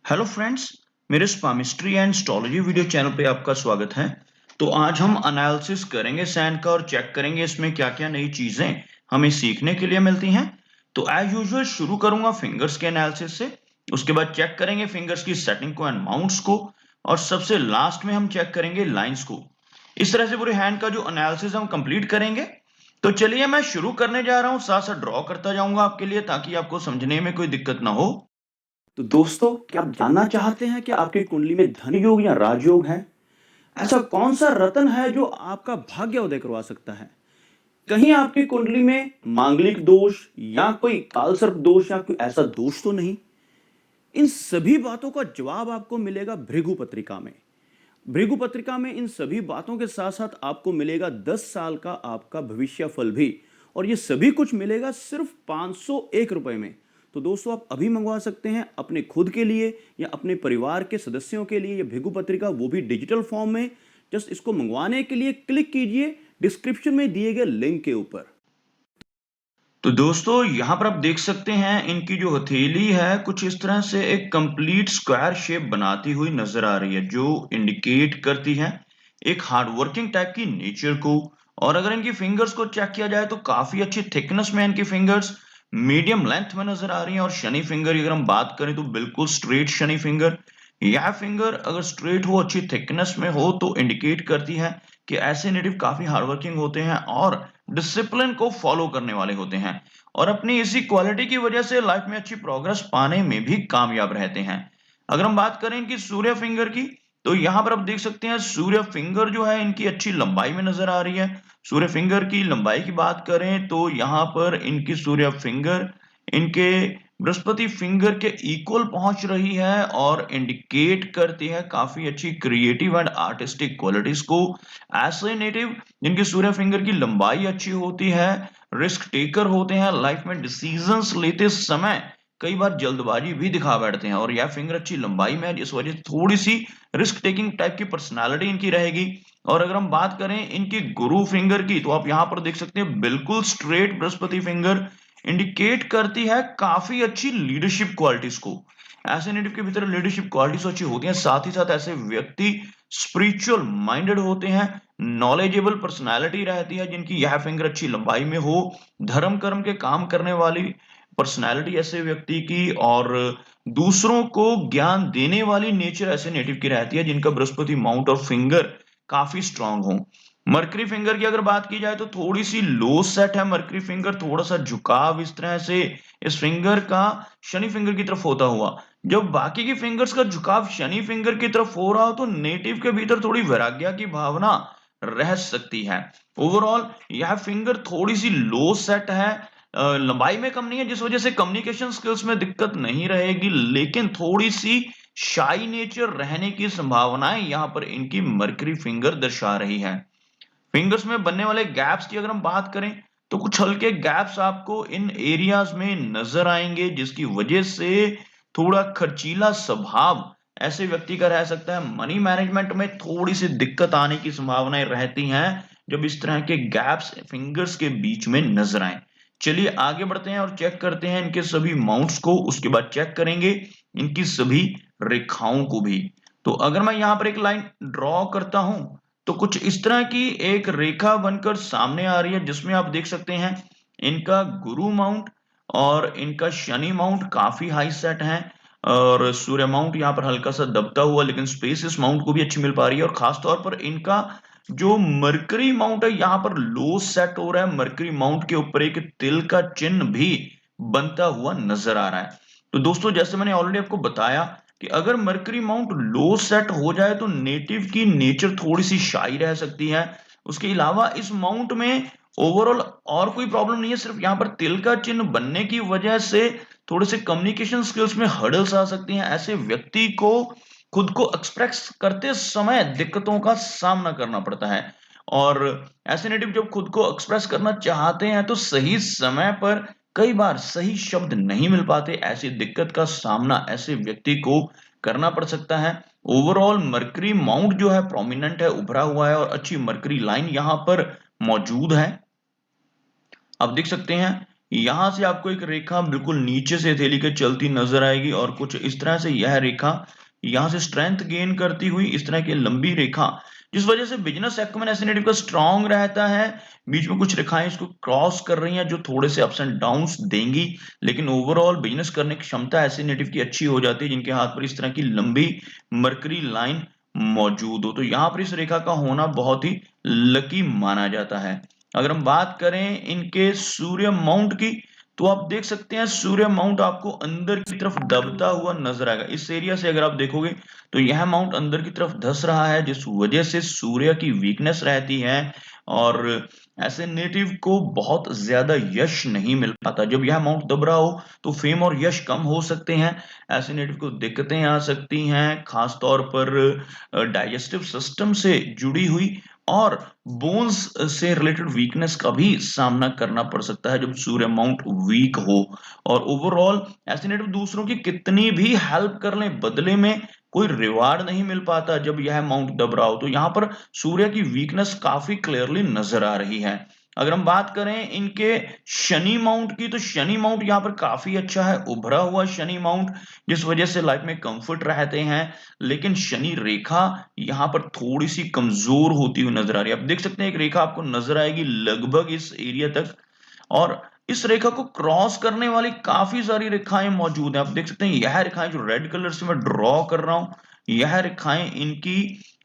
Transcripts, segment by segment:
Hello friends, मेरे स्पामिस्ट्री and astrology video channel पे आपका स्वागत है। तो आज हम एनालिसिस करेंगे सैन का और चेक करेंगे इसमें क्या-क्या नई चीजें हमें सीखने के लिए मिलती हैं। तो एज यूजुअल शुरू करूंगा फिंगर्स के एनालिसिस से, उसके बाद चेक करेंगे फिंगर्स की सेटिंग को एंड माउंट्स को, और सबसे लास्ट में हम चेक करेंगे लाइंस को। इस तरह से पूरे हैंड का जो एनालिसिस हम कंप्लीट करेंगे। तो चलिए मैं शुरू करने जा रहा हूँ, साथ साथ ड्रॉ करता जाऊंगा आपके लिए ताकि आपको समझने में कोई दिक्कत ना हो। तो दोस्तों, क्या आप जानना चाहते हैं कि आपकी कुंडली में धन योग या राजयोग है? ऐसा कौन सा रत्न है जो आपका भाग्य उदय करवा सकता है? कहीं आपकी कुंडली में मांगलिक दोष या कोई कालसर्प दोष या कोई ऐसा दोष तो नहीं? इन सभी बातों का जवाब आपको मिलेगा भृगु पत्रिका में। भृगु पत्रिका में इन सभी बातों के साथ साथ आपको मिलेगा 10 साल का आपका भविष्य फल भी, और ये सभी कुछ मिलेगा सिर्फ 501 रुपए में। तो दोस्तों, आप अभी मंगवा सकते हैं अपने खुद के लिए या अपने परिवार के सदस्यों के लिए ये भृगु पत्रिका, वो भी डिजिटल फॉर्म में। जस्ट इसको मंगवाने के लिए क्लिक कीजिए डिस्क्रिप्शन में दिए गए लिंक के ऊपर। तो दोस्तों यहाँ पर आप देख सकते हैं इनकी जो हथेली है कुछ इस तरह से एक कंप्लीट स्क्वायर शेप बनाती हुई नजर आ रही है, जो इंडिकेट करती है एक हार्डवर्किंग टाइप की नेचर को। और अगर इनकी फिंगर्स को चेक किया जाए तो काफी अच्छी थिकनेस में इनकी फिंगर्स मीडियम लेंथ में नजर आ रही हैं। और शनि फिंगर की अगर हम बात करें तो बिल्कुल स्ट्रेट शनि फिंगर। यह फिंगर अगर स्ट्रेट हो, अच्छी थिकनेस में हो, तो इंडिकेट करती है कि ऐसे नेटिव काफी हार्डवर्किंग होते हैं और डिसिप्लिन को फॉलो करने वाले होते हैं, और अपनी इसी क्वालिटी की वजह से लाइफ में अच्छी प्रोग्रेस पाने में भी कामयाब रहते हैं। अगर हम बात करें इनकी सूर्य फिंगर की, तो यहाँ पर आप देख सकते हैं सूर्य फिंगर जो है इनकी अच्छी लंबाई में नजर आ रही है। सूर्य फिंगर की लंबाई की बात करें तो यहाँ पर इनकी सूर्य फिंगर इनके बृहस्पति फिंगर के इक्वल पहुंच रही है और इंडिकेट करती है काफी अच्छी क्रिएटिव एंड आर्टिस्टिक क्वालिटीज को। ऐसे नेटिव जिनकी सूर्य फिंगर की लंबाई अच्छी होती है, रिस्क टेकर होते हैं, लाइफ में डिसीजंस लेते समय कई बार जल्दबाजी भी दिखा बैठते हैं, और यह फिंगर अच्छी लंबाई में है जिस वजह से थोड़ी सी रिस्क टेकिंग टाइप की पर्सनालिटी इनकी रहेगी। और अगर हम बात करें इनकी गुरु फिंगर की, तो आप यहाँ पर देख सकते हैं बिल्कुल स्ट्रेट बृहस्पति फिंगर इंडिकेट करती है काफी अच्छी लीडरशिप क्वालिटीज को। ऐसे नेटिव के भीतर लीडरशिप क्वालिटीज अच्छी होती हैं, साथ ही साथ ऐसे व्यक्ति स्पिरिचुअल माइंडेड होते हैं, नॉलेजेबल पर्सनालिटी रहती है जिनकी यह फिंगर अच्छी लंबाई में हो, धर्म कर्म के काम करने वाली पर्सनालिटी ऐसे व्यक्ति की, और दूसरों को ज्ञान देने वाली नेचर ऐसे नेटिव की रहती है जिनका बृहस्पति माउंट और फिंगर काफी स्ट्रांग हो। मरकरी फिंगर की अगर बात की जाए तो थोड़ी सी लो सेट है मरकरी फिंगर, थोड़ा सा झुकाव इस तरह से इस फिंगर का शनि फिंगर की तरफ होता हुआ। जब बाकी की फिंगर्स का झुकाव शनि फिंगर की तरफ हो रहा हो तो नेटिव के भीतर थोड़ी वैराग्य की भावना रह सकती है। ओवरऑल यह फिंगर थोड़ी सी लो सेट है, लंबाई में कम नहीं है जिस वजह से कम्युनिकेशन स्किल्स में दिक्कत नहीं रहेगी, लेकिन थोड़ी सी शाई नेचर रहने की संभावनाएं यहाँ पर इनकी मरकरी फिंगर दर्शा रही है। फिंगर्स में बनने वाले गैप्स की अगर हम बात करें तो कुछ हल्के गैप्स आपको इन एरियाज में नजर आएंगे, जिसकी वजह से थोड़ा खर्चीला स्वभाव ऐसे व्यक्ति का रह सकता है। मनी मैनेजमेंट में थोड़ी सी दिक्कत आने की संभावनाएं रहती हैं जब इस तरह के गैप्स फिंगर्स के बीच में नजर आए। चलिए आगे बढ़ते हैं और चेक करते हैं इनके सभी माउंट्स को, उसके बाद चेक करेंगे इनकी सभी रेखाओं को भी। तो अगर मैं यहाँ पर एक लाइन ड्रॉ करता हूं तो कुछ इस तरह की एक रेखा बनकर सामने आ रही है, जिसमें आप देख सकते हैं इनका गुरु माउंट और इनका शनि माउंट काफी हाई सेट है, और सूर्य माउंट यहाँ पर हल्का सा दबता हुआ, लेकिन स्पेस इस माउंट को भी अच्छी मिल पा रही है। और खास तौर पर इनका जो मरकरी माउंट है यहाँ पर लो सेट हो रहा है, मरकरी माउंट के ऊपर एक तिल का चिन्ह भी बनता हुआ नजर आ रहा है। तो दोस्तों जैसे मैंने ऑलरेडी आपको बताया कि अगर मरकरी माउंट लो सेट हो जाए तो नेटिव की नेचर थोड़ी सी शाई रह सकती है। उसके अलावा इस माउंट में ओवरऑल और कोई प्रॉब्लम नहीं है, सिर्फ यहाँ पर तिल का चिन्ह बनने की वजह से थोड़े से कम्युनिकेशन स्किल्स में हर्डल्स आ सकती हैं। ऐसे व्यक्ति को खुद को एक्सप्रेस करते समय दिक्कतों का सामना करना पड़ता है, और ऐसे नेटिव जब खुद को एक्सप्रेस करना चाहते हैं तो सही समय पर कई बार सही शब्द नहीं मिल पाते। ऐसी दिक्कत का सामना ऐसे व्यक्ति को करना पड़ सकता है। ओवरऑल मरकरी माउंट जो है प्रोमिनेंट है, उभरा हुआ है, और अच्छी मरकरी लाइन यहाँ पर मौजूद है। आप देख सकते हैं यहाँ से आपको एक रेखा बिल्कुल नीचे से हथेली के चलती नजर आएगी और कुछ इस तरह से यह रेखा यहाँ से स्ट्रेंथ गेन करती हुई इस तरह की लंबी रेखा, जिस वजह से बिजनेस एक्युमेन एसिनेटिव का स्ट्रांग रहता है। बीच में कुछ रेखाएं इसको क्रॉस कर रही हैं जो थोड़े से अप्स एंड डाउन्स देंगी, लेकिन ओवरऑल बिजनेस करने की क्षमता एसिनेटिव की अच्छी हो जाती है जिनके हाथ पर इस तरह की लंबी मरकरी लाइन मौजूद हो। तो यहाँ पर इस रेखा का होना बहुत ही लकी माना जाता है। अगर हम बात करें इनके सूर्य माउंट की, तो आप देख सकते हैं सूर्य माउंट आपको अंदर की तरफ दबता हुआ नजर आएगा। इस एरिया से अगर आप देखोगे तो यह माउंट अंदर की तरफ धस रहा है, जिस वजह से सूर्य की वीकनेस रहती है और ऐसे नेटिव को बहुत ज्यादा यश नहीं मिल पाता। जब यह माउंट दब रहा हो तो फेम और यश कम हो सकते हैं, ऐसे नेटिव को दिक्कतें आ सकती हैं, खासतौर पर डाइजेस्टिव सिस्टम से जुड़ी हुई और बोन्स से रिलेटेड वीकनेस का भी सामना करना पड़ सकता है जब सूर्य माउंट वीक हो। और ओवरऑल ऐसे नेटिव दूसरों की कितनी भी हेल्प कर लें, बदले में कोई रिवार्ड नहीं मिल पाता जब यह माउंट दब रहा हो। तो यहाँ पर सूर्य की वीकनेस काफी क्लियरली नजर आ रही है। अगर हम बात करें इनके शनि माउंट की, तो शनि माउंट यहाँ पर काफी अच्छा है, उभरा हुआ शनि माउंट, जिस वजह से लाइफ में कंफर्ट रहते हैं। लेकिन शनि रेखा यहाँ पर थोड़ी सी कमजोर होती हुई नजर आ रही है। आप देख सकते हैं एक रेखा आपको नजर आएगी लगभग इस एरिया तक, और इस रेखा को क्रॉस करने वाली काफी सारी रेखाएं मौजूद हैं। आप देख सकते हैं यह रेखाएं जो रेड कलर से मैं ड्रॉ कर रहा हूं, यह रेखाएं इनकी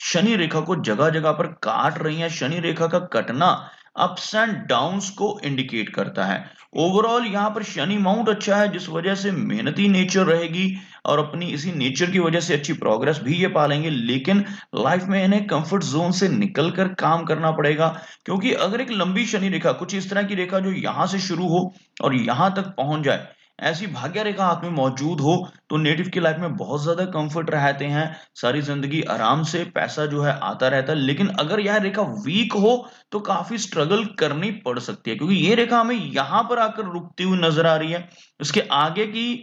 शनि रेखा को जगह जगह पर काट रही हैं। शनि रेखा का कटना अप्स एंड डाउन्स को इंडिकेट करता है। ओवरऑल यहाँ पर शनि माउंट अच्छा है, जिस वजह से मेहनती नेचर रहेगी और अपनी इसी नेचर की वजह से अच्छी प्रोग्रेस भी ये पालेंगे। लेकिन लाइफ में इन्हें कंफर्ट जोन से निकलकर काम करना पड़ेगा, क्योंकि अगर एक लंबी शनि रेखा, कुछ इस तरह की रेखा जो यहाँ से शुरू हो और यहाँ तक पहुंच जाए, ऐसी भाग्य रेखा हाथ में मौजूद हो, तो नेटिव की लाइफ में बहुत ज्यादा कंफर्ट रहते हैं, सारी जिंदगी आराम से पैसा जो है आता रहता है। लेकिन अगर यह रेखा वीक हो तो काफी स्ट्रगल करनी पड़ सकती है, क्योंकि ये रेखा हमें यहाँ पर आकर रुकती हुई नजर आ रही है। इसके आगे की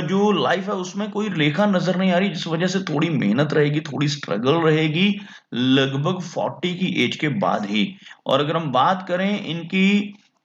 जो लाइफ है उसमें कोई रेखा नजर नहीं आ रही, जिस वजह से थोड़ी मेहनत रहेगी, थोड़ी स्ट्रगल रहेगी लगभग 40 की एज के बाद ही। और अगर हम बात करें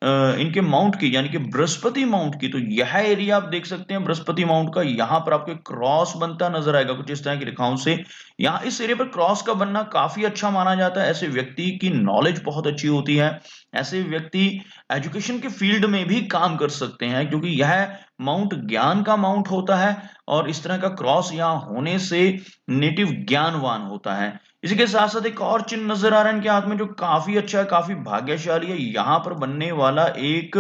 इनके माउंट की, यानी कि बृहस्पति माउंट की, तो यह एरिया आप देख सकते हैं बृहस्पति माउंट का, यहाँ पर आपको क्रॉस बनता नजर आएगा कुछ इस तरह की रेखाओं से। यहाँ इस एरिया पर क्रॉस का बनना काफी अच्छा माना जाता है। ऐसे व्यक्ति की नॉलेज बहुत अच्छी होती है, ऐसे व्यक्ति एजुकेशन के फील्ड में भी काम कर सकते हैं, क्योंकि यह माउंट ज्ञान का माउंट होता है और इस तरह का क्रॉस यहाँ होने से नेटिव ज्ञानवान होता है। इसी के साथ साथ एक और चिन्ह नजर आ रहा है इनके हाथ में जो काफी अच्छा है, काफी भाग्यशाली है। यहाँ पर बनने वाला एक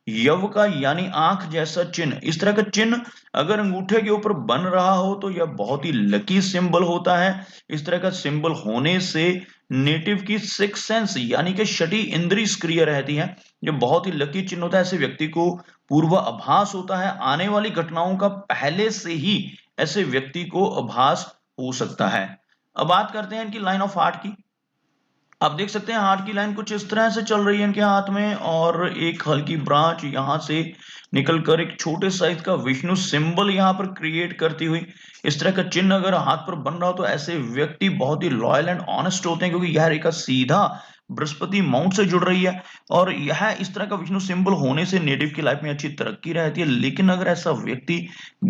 यव का यानी आंख जैसा चिन्ह, इस तरह का चिन्ह अगर अंगूठे के ऊपर बन रहा हो तो यह बहुत ही लकी सिंबल होता है। इस तरह का सिंबल होने से नेटिव की सिक्स सेंस यानी कि छठी इंद्रिय सक्रिय रहती है, जो बहुत ही लकी चिन्ह होता है। ऐसे व्यक्ति को पूर्वाभास होता है, आने वाली घटनाओं का पहले से ही ऐसे व्यक्ति को आभास हो सकता है। अब बात करते हैं इनकी लाइन ऑफ हार्ट की। आप देख सकते हैं हार्ट की लाइन कुछ इस तरह से चल रही है इनके हाथ में, और एक हल्की ब्रांच यहाँ से निकलकर एक छोटे साइज का विष्णु सिंबल यहाँ पर क्रिएट करती हुई इस तरह का चिन्ह अगर हाथ पर बन रहा हो तो ऐसे व्यक्ति बहुत ही लॉयल एंड ऑनेस्ट होते हैं, क्योंकि यह रेखा सीधा बृहस्पति माउंट से जुड़ रही है और यह इस तरह का विष्णु सिंबल होने से नेटिव की लाइफ में अच्छी तरक्की रहती है। लेकिन अगर ऐसा व्यक्ति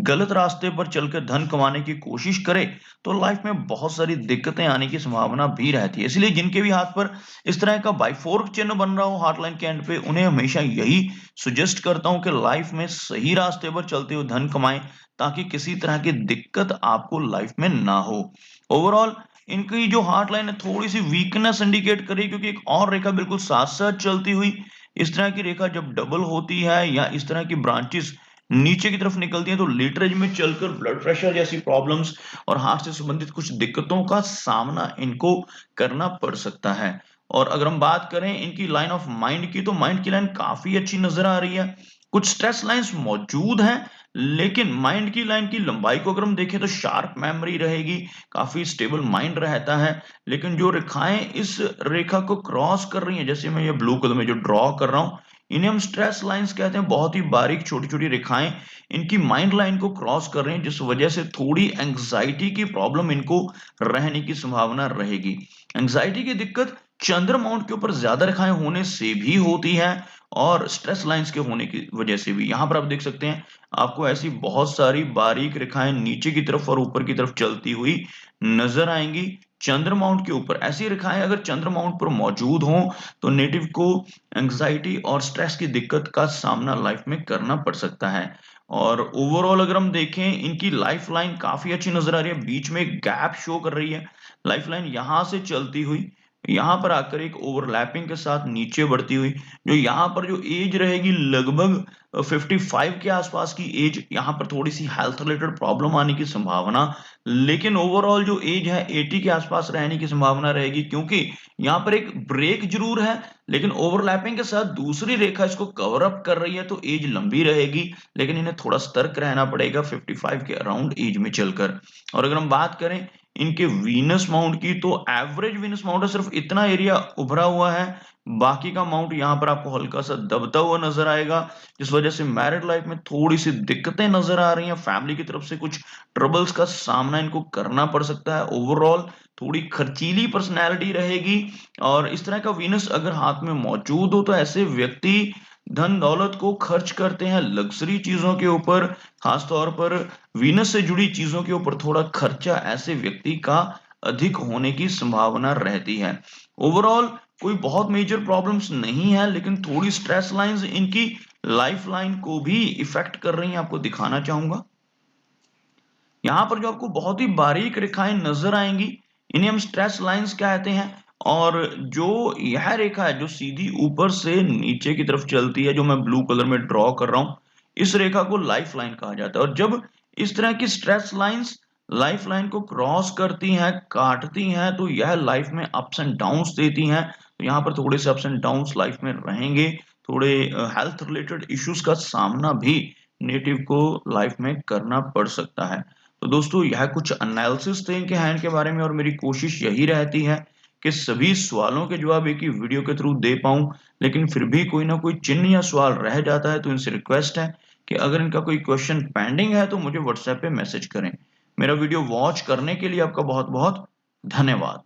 गलत रास्ते पर चलकर धन कमाने की कोशिश करे तो लाइफ में बहुत सारी दिक्कतें आने की संभावना भी रहती है। इसलिए जिनके भी हाथ पर इस तरह का बाइफोर्क चिन्ह बन रहा हो हार्ट लाइन के एंड पे, उन्हें हमेशा यही सुजेस्ट करता हूं कि लाइफ में सही रास्ते पर चलते हुए धन कमाएं, ताकि किसी तरह की दिक्कत आपको लाइफ में ना हो। ओवरऑल इनकी जो हार्ट लाइन है थोड़ी सी वीकनेस इंडिकेट करी, क्योंकि एक और रेखा बिल्कुल साथ साथ चलती हुई इस तरह की रेखा जब डबल होती है या इस तरह की ब्रांचेस नीचे की तरफ निकलती हैं तो लेटर एज में चलकर ब्लड प्रेशर जैसी प्रॉब्लम्स और हार्ट से संबंधित कुछ दिक्कतों का सामना इनको करना पड़ सकता है। और अगर हम बात करें इनकी लाइन ऑफ माइंड की, तो माइंड की लाइन काफी अच्छी नजर आ रही है। कुछ स्ट्रेस लाइंस मौजूद हैं, लेकिन माइंड की लाइन की लंबाई को अगर हम देखें तो शार्प मेमोरी रहेगी, काफी स्टेबल माइंड रहता है। लेकिन जो रेखाएं इस रेखा को क्रॉस कर रही हैं, जैसे मैं ये ब्लू कलर में जो ड्रॉ कर रहा हूं, इन्हें हम स्ट्रेस लाइंस कहते हैं। बहुत ही बारीक छोटी छोटी रेखाएं इनकी माइंड लाइन को क्रॉस कर रही हैं, जिस वजह से थोड़ी एंग्जाइटी की प्रॉब्लम इनको रहने की संभावना रहेगी। एंग्जाइटी की दिक्कत चंद्र माउंट के ऊपर ज्यादा रेखाएं होने से भी होती है और स्ट्रेस लाइंस के होने की वजह से भी। यहाँ पर आप देख सकते हैं आपको ऐसी बहुत सारी बारीक रेखाएं नीचे की तरफ और ऊपर की तरफ चलती हुई नजर आएंगी चंद्र माउंट के ऊपर। ऐसी रेखाएं अगर चंद्र माउंट पर मौजूद हों तो नेटिव को एंग्जाइटी और स्ट्रेस की दिक्कत का सामना लाइफ में करना पड़ सकता है। और ओवरऑल अगर हम देखें इनकी लाइफ लाइन काफी अच्छी नजर आ रही है, बीच में एक गैप शो कर रही है। लाइफ लाइन यहां से चलती हुई यहाँ पर आकर एक ओवरलैपिंग के साथ नीचे बढ़ती हुई, जो यहाँ पर जो एज रहेगी लगभग 55 के आसपास की एज, यहाँ पर थोड़ी सी हेल्थ रिलेटेड प्रॉब्लम आने की संभावना, लेकिन ओवरऑल जो एज है 80 के आसपास रहने की संभावना रहेगी, क्योंकि यहाँ पर एक ब्रेक जरूर है लेकिन ओवरलैपिंग के साथ दूसरी रेखा इसको कवर अप कर रही है, तो एज लंबी रहेगी लेकिन इन्हें थोड़ा सतर्क रहना पड़ेगा 55 के अराउंड एज में चलकर। और अगर हम बात करें इनके वीनस माउंट की, तो एवरेज वीनस माउंट है, सिर्फ इतना एरिया उभरा हुआ है, बाकी का माउंट यहाँ पर आपको हल्का सा दबता हुआ नजर आएगा, जिस वजह से मैरिड लाइफ में थोड़ी सी दिक्कतें नजर आ रही हैं। फैमिली की तरफ से कुछ ट्रबल्स का सामना इनको करना पड़ सकता है। ओवरऑल थोड़ी खर्चीली पर्सनैलिटी रहेगी। और इस तरह का वीनस अगर हाथ में मौजूद हो तो ऐसे व्यक्ति धन दौलत को खर्च करते हैं लग्जरी चीजों के ऊपर, खासतौर पर वीनस से जुड़ी चीजों के ऊपर थोड़ा खर्चा ऐसे व्यक्ति का अधिक होने की संभावना रहती है। ओवरऑल कोई बहुत मेजर प्रॉब्लम्स नहीं है, लेकिन थोड़ी स्ट्रेस लाइंस इनकी लाइफ लाइन को भी इफेक्ट कर रही हैं, आपको दिखाना चाहूंगा। यहाँ पर जो आपको बहुत ही बारीक रेखाएं नजर आएंगी इन्हें हम स्ट्रेस लाइंस कहते हैं। और जो यह रेखा है जो सीधी ऊपर से नीचे की तरफ चलती है, जो मैं ब्लू कलर में ड्रॉ कर रहा हूं, इस रेखा को लाइफ लाइन कहा जाता है। और जब इस तरह की स्ट्रेस लाइंस लाइफ लाइन को क्रॉस करती हैं, काटती हैं, तो यह लाइफ में अप्स एंड डाउन्स देती हैं। तो यहाँ पर थोड़े से अप्स एंड डाउन्स लाइफ में रहेंगे, थोड़े हेल्थ रिलेटेड इश्यूज का सामना भी नेटिव को लाइफ में करना पड़ सकता है। तो दोस्तों यह कुछ एनालिसिस थे इनके हैंड के बारे में, और मेरी कोशिश यही रहती है कि सभी सवालों के जवाब एक ही वीडियो के थ्रू दे पाऊं, लेकिन फिर भी कोई ना कोई चिन्ह या सवाल रह जाता है, तो इनसे रिक्वेस्ट है कि अगर इनका कोई क्वेश्चन पेंडिंग है तो मुझे व्हाट्सएप पे मैसेज करें। मेरा वीडियो वॉच करने के लिए आपका बहुत बहुत धन्यवाद।